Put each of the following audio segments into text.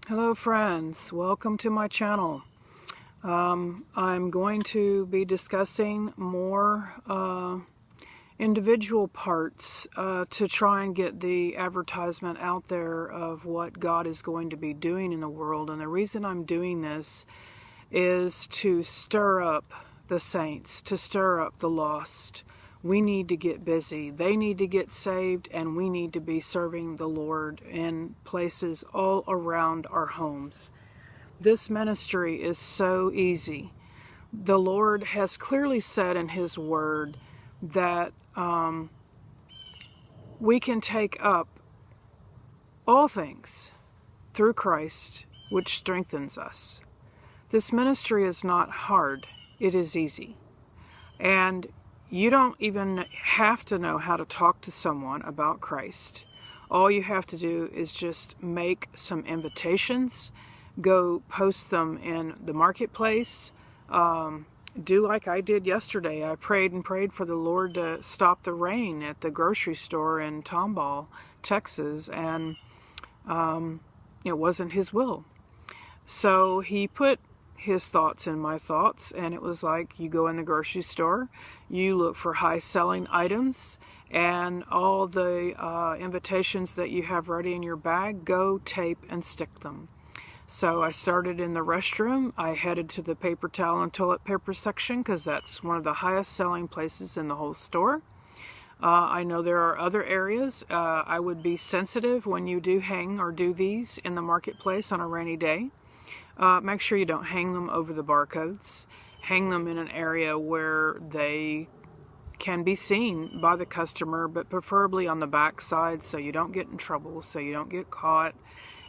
Hello friends, welcome to my channel. I'm going to be discussing more individual parts to try and get the advertisement out there of what God is going to be doing in the world. And the reason I'm doing this is to stir up the saints, to stir up the lost. We need to get busy. They need to get saved, and we need to be serving the Lord in places all around our homes. This ministry is so easy. The Lord has clearly said in His Word that we can take up all things through Christ, which strengthens us. This ministry is not hard. It is easy. And you don't even have to know how to talk to someone about Christ. All you have to do is just make some invitations, go post them in the marketplace, do like I did yesterday. I prayed and prayed for the Lord to stop the rain at the grocery store in Tomball, Texas, and it wasn't His will. So He put His thoughts in my thoughts, and it was like, you go in the grocery store, you look for high-selling items, and all the invitations that you have ready in your bag, go tape and stick them. So I started in the restroom. I headed to the paper towel and toilet paper section because that's one of the highest selling places in the whole store. I know there are other areas. I would be sensitive when you do hang or do these in the marketplace on a rainy day. Make sure you don't hang them over the barcodes. Hang them in an area where they can be seen by the customer, but preferably on the back side so you don't get in trouble, so you don't get caught.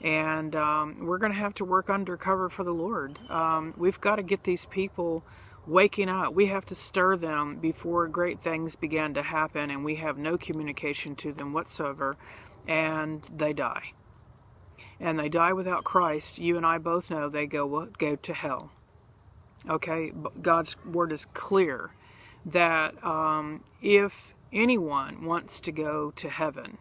And we're going to have to work undercover for the Lord. We've got to get these people waking up. We have to stir them before great things begin to happen, and we have no communication to them whatsoever, and they die. And they die without Christ. You and I both know they go to hell. Okay, God's word is clear that if anyone wants to go to heaven,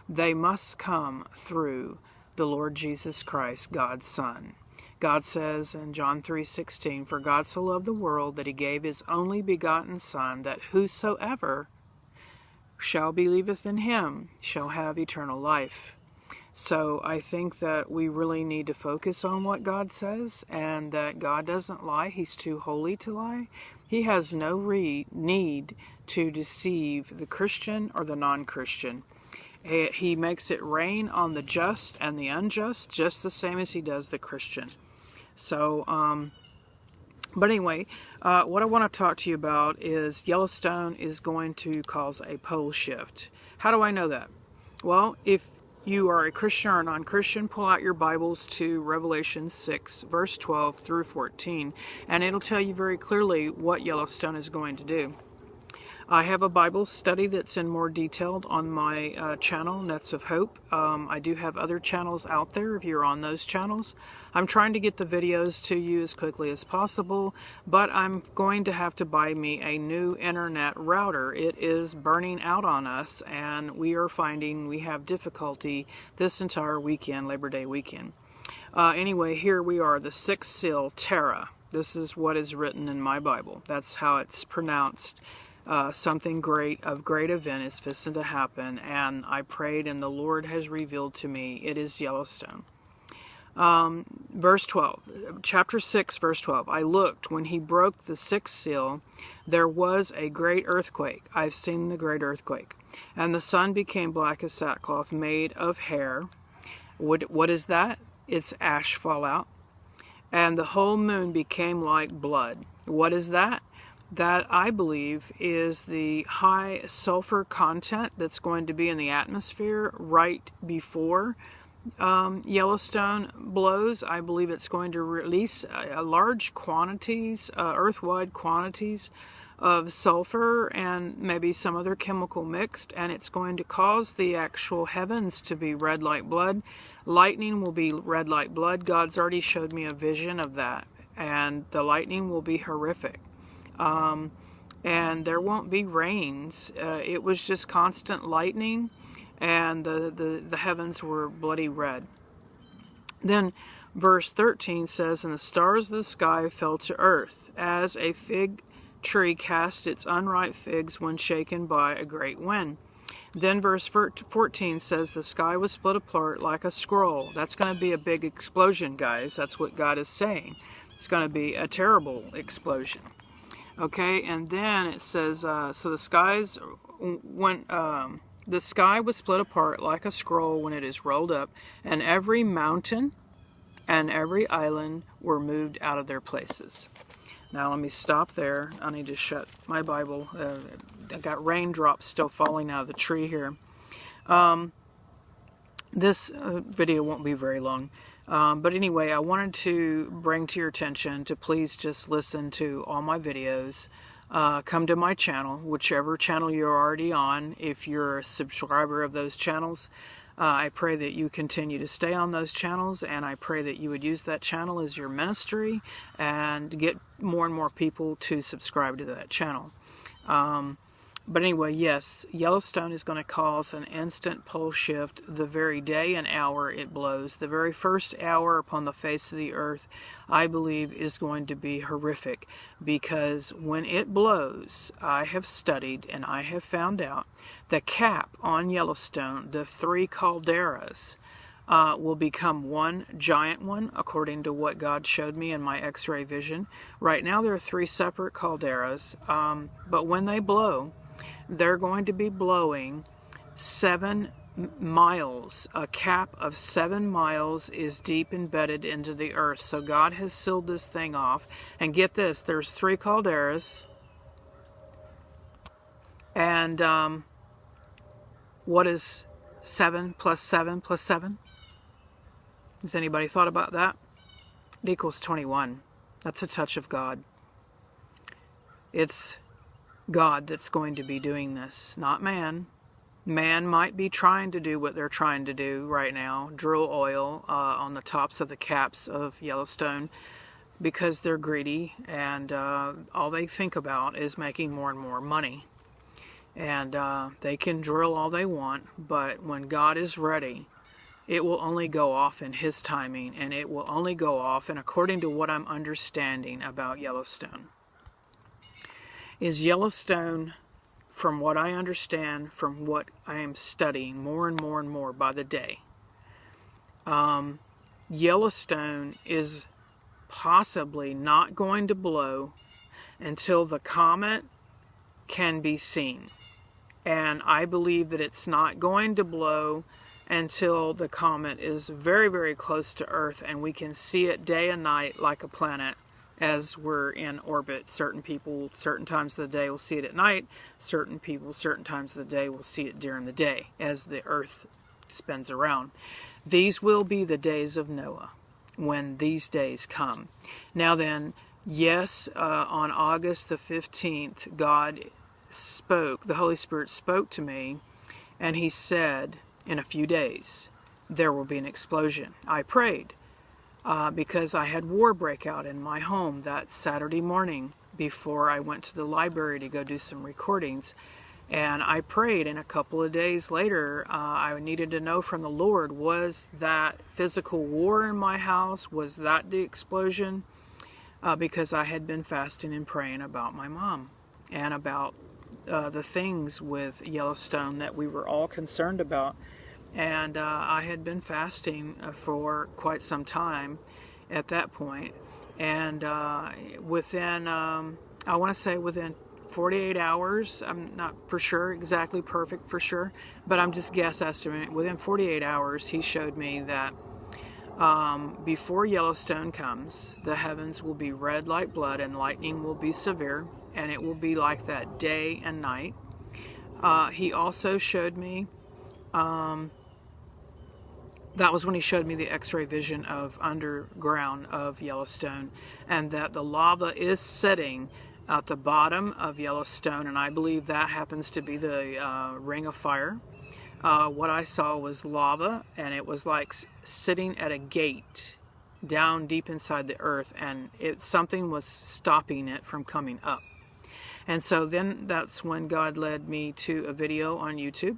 they must come through the Lord Jesus Christ, God's Son. God says in John 3:16, "For God so loved the world that He gave His only begotten Son, that whosoever shall believeth in Him shall have eternal life." So I think that we really need to focus on what God says, and that God doesn't lie. He's too holy to lie. He has no need to deceive the Christian or the non-Christian. He makes it rain on the just and the unjust, just the same as He does the Christian. So, but anyway, what I want to talk to you about is Yellowstone is going to cause a pole shift. How do I know that? Well, if you are a Christian or a non-Christian, pull out your Bibles to Revelation 6, verse 12 through 14, and it'll tell you very clearly what Yellowstone is going to do. I have a Bible study that's in more detail on my channel, Nets of Hope. I do have other channels out there if you're on those channels. I'm trying to get the videos to you as quickly as possible, but I'm going to have to buy me a new internet router. It is burning out on us, and we are finding we have difficulty this entire weekend, Labor Day weekend. Anyway, here we are, the sixth seal, Terra. This is what is written in my Bible. That's how it's pronounced. Something great, of great event is fixing to happen, and I prayed and the Lord has revealed to me it is Yellowstone. Verse 12, chapter 6, verse 12, "I looked when He broke the sixth seal, there was a great earthquake." I've seen the great earthquake. "And the sun became black as sackcloth made of hair." What is that? It's ash fallout. "And the whole moon became like blood." What is that? That, I believe, is the high sulfur content that's going to be in the atmosphere right before Yellowstone blows. I believe it's going to release large quantities, earth-wide quantities of sulfur and maybe some other chemical mixed, and it's going to cause the actual heavens to be red like blood. Lightning will be red like blood. God's already showed me a vision of that, and the lightning will be horrific. And there won't be rains. It was just constant lightning, and the heavens were bloody red. Then Verse 13 says, "And the stars of the sky fell to earth, as a fig tree casts its unripe figs when shaken by a great wind." Then verse 14 says, "The sky was split apart like a scroll." That's going to be a big explosion, guys. That's what God is saying. It's going to be a terrible explosion. Okay, and then it says, so the skies, when the sky was split apart like a scroll when it is rolled up, and every mountain and every island were moved out of their places. Now let me stop there. I need to shut my Bible. I got raindrops still falling out of the tree here. This video won't be very long. But anyway, I wanted to bring to your attention to please just listen to all my videos. Come to my channel, whichever channel you're already on. If you're a subscriber of those channels, I pray that you continue to stay on those channels, and I pray that you would use that channel as your ministry and get more and more people to subscribe to that channel. But anyway, yes, Yellowstone is going to cause an instant pole shift the very day and hour it blows. The very first hour upon the face of the earth, I believe, is going to be horrific, because when it blows, I have studied and I have found out the cap on Yellowstone, the 3 calderas, will become one giant one, according to what God showed me in my X-ray vision. Right now there are 3 separate calderas, but when they blow, they're going to be blowing 7 miles. A cap of 7 miles is deep embedded into the earth. So God has sealed this thing off. And get this, there's 3 calderas. And what is 7 plus 7 plus 7? Has anybody thought about that? It equals 21. That's a touch of God. It's God that's going to be doing this, not man. Man might be trying to do what they're trying to do right now, drill oil on the tops of the caps of Yellowstone, because they're greedy, and all they think about is making more and more money. And they can drill all they want, but when God is ready, it will only go off in His timing, and it will only go off, and according to what I'm understanding about Yellowstone. Is Yellowstone, from what I understand, from what I am studying more and more and more by the day, Yellowstone is possibly not going to blow until the comet can be seen. And I believe that it's not going to blow until the comet is very, very close to Earth and we can see it day and night like a planet as we're in orbit. Certain people, certain times of the day will see it at night. Certain people, certain times of the day will see it during the day as the Earth spins around. These will be the days of Noah when these days come. Now then, yes, on August the 15th, God spoke, the Holy Spirit spoke to me, and He said, in a few days, there will be an explosion. I prayed because I had war break out in my home that Saturday morning before I went to the library to go do some recordings. And I prayed, and a couple of days later, I needed to know from the Lord, was that physical war in my house? Was that the explosion? Because I had been fasting and praying about my mom and about the things with Yellowstone that we were all concerned about. And I had been fasting for quite some time at that point. And within, I want to say within 48 hours, I'm not for sure, exactly perfect for sure, but I'm just guess estimating, within 48 hours, He showed me that before Yellowstone comes, the heavens will be red like blood and lightning will be severe, and it will be like that day and night. He also showed me, that was when He showed me the X-ray vision of underground of Yellowstone, and that the lava is sitting at the bottom of Yellowstone, and I believe that happens to be the ring of fire. What I saw was lava, and it was like sitting at a gate down deep inside the earth, and something was stopping it from coming up. And so then that's when God led me to a video on YouTube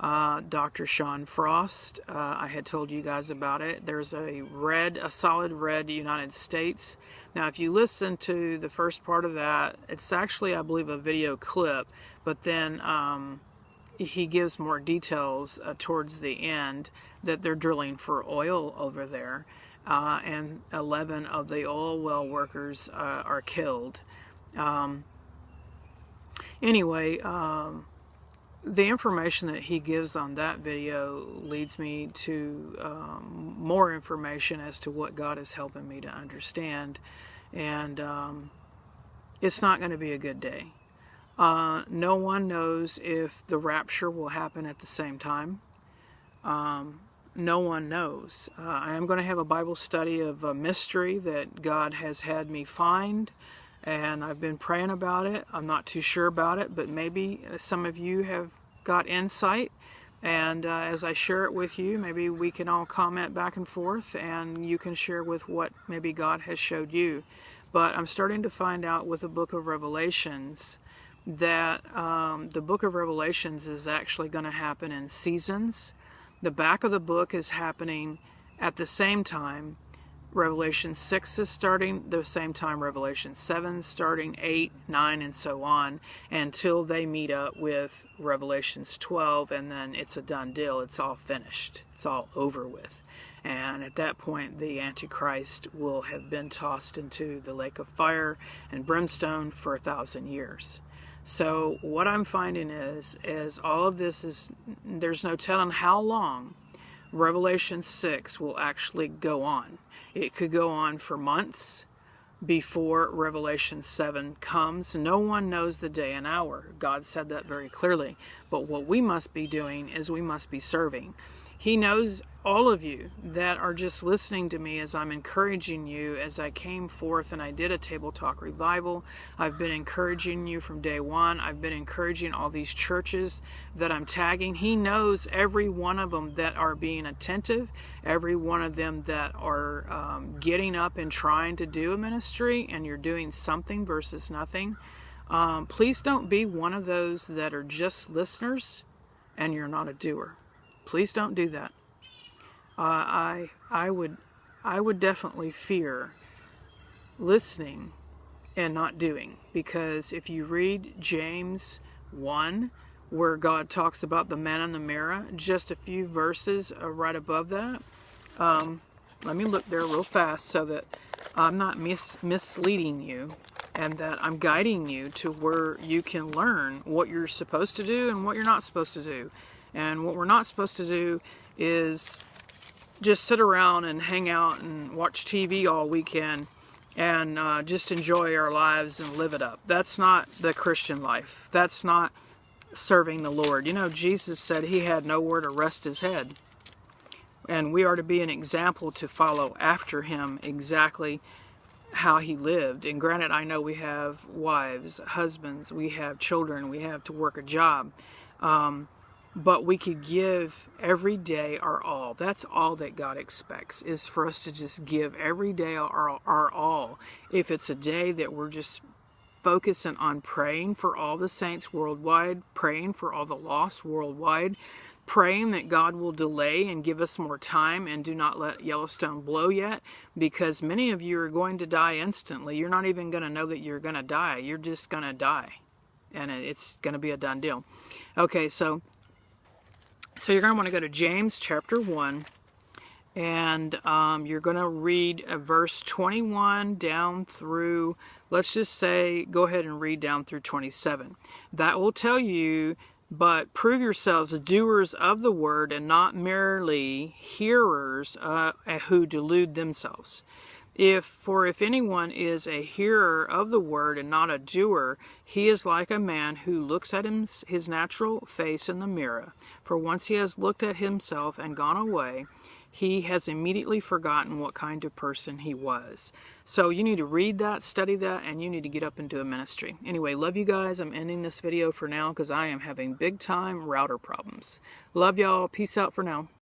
Dr. Sean Frost. I had told you guys about it. There's a solid red United States. Now, if you listen to the first part of that, it's actually, I believe, a video clip, but then he gives more details towards the end that they're drilling for oil over there, and 11 of the oil well workers are killed. Anyway, the information that he gives on that video leads me to more information as to what God is helping me to understand, and it's not going to be a good day. No one knows if the rapture will happen at the same time. No one knows. I am going to have a Bible study of a mystery that God has had me find, and I've been praying about it. I'm not too sure about it, but maybe some of you have got insight, and as I share it with you, maybe we can all comment back and forth, and you can share with what maybe God has showed you. But I'm starting to find out with the book of Revelations that the book of Revelations is actually going to happen in seasons. The back of the book is happening at the same time. Revelation 6 is starting the same time, Revelation 7 starting, 8, 9, and so on, until they meet up with Revelations 12, and then it's a done deal. It's all finished. It's all over with. And at that point, the Antichrist will have been tossed into the lake of fire and brimstone for 1,000 years. So what I'm finding is all of this is, there's no telling how long Revelation 6 will actually go on. It could go on for months before Revelation 7 comes. No one knows the day and hour. God said that very clearly. But what we must be doing is we must be serving. He knows all of you that are just listening to me as I'm encouraging you as I came forth and I did a Table Talk revival. I've been encouraging you from day one. I've been encouraging all these churches that I'm tagging. He knows every one of them that are being attentive, every one of them that are getting up and trying to do a ministry, and you're doing something versus nothing. Please don't be one of those that are just listeners and you're not a doer. Please don't do that. I would definitely fear listening and not doing, because if you read James 1, where God talks about the man in the mirror, just a few verses right above that. Let me look there real fast so that I'm not misleading you, and that I'm guiding you to where you can learn what you're supposed to do and what you're not supposed to do. And what we're not supposed to do is just sit around and hang out and watch TV all weekend and just enjoy our lives and live it up. That's not the Christian life. That's not serving the Lord. You know, Jesus said he had nowhere to rest his head. And we are to be an example to follow after him exactly how he lived. And granted, I know we have wives, husbands, we have children, we have to work a job. But we could give every day our all. That's all that God expects, is for us to just give every day our all. If it's a day that we're just focusing on praying for all the saints worldwide, praying for all the lost worldwide, praying that God will delay and give us more time and do not let Yellowstone blow yet, because many of you are going to die instantly. You're not even going to know that you're going to die. You're just going to die. And it's going to be a done deal. Okay, so you're going to want to go to James chapter 1, and you're going to read verse 21 down through, let's just say, go ahead and read down through 27. That will tell you, but prove yourselves doers of the word and not merely hearers who delude themselves. For if anyone is a hearer of the word and not a doer, he is like a man who looks at his natural face in the mirror. For once he has looked at himself and gone away, he has immediately forgotten what kind of person he was. So you need to read that, study that, and you need to get up and do a ministry. Anyway, love you guys. I'm ending this video for now because I am having big time router problems. Love y'all. Peace out for now.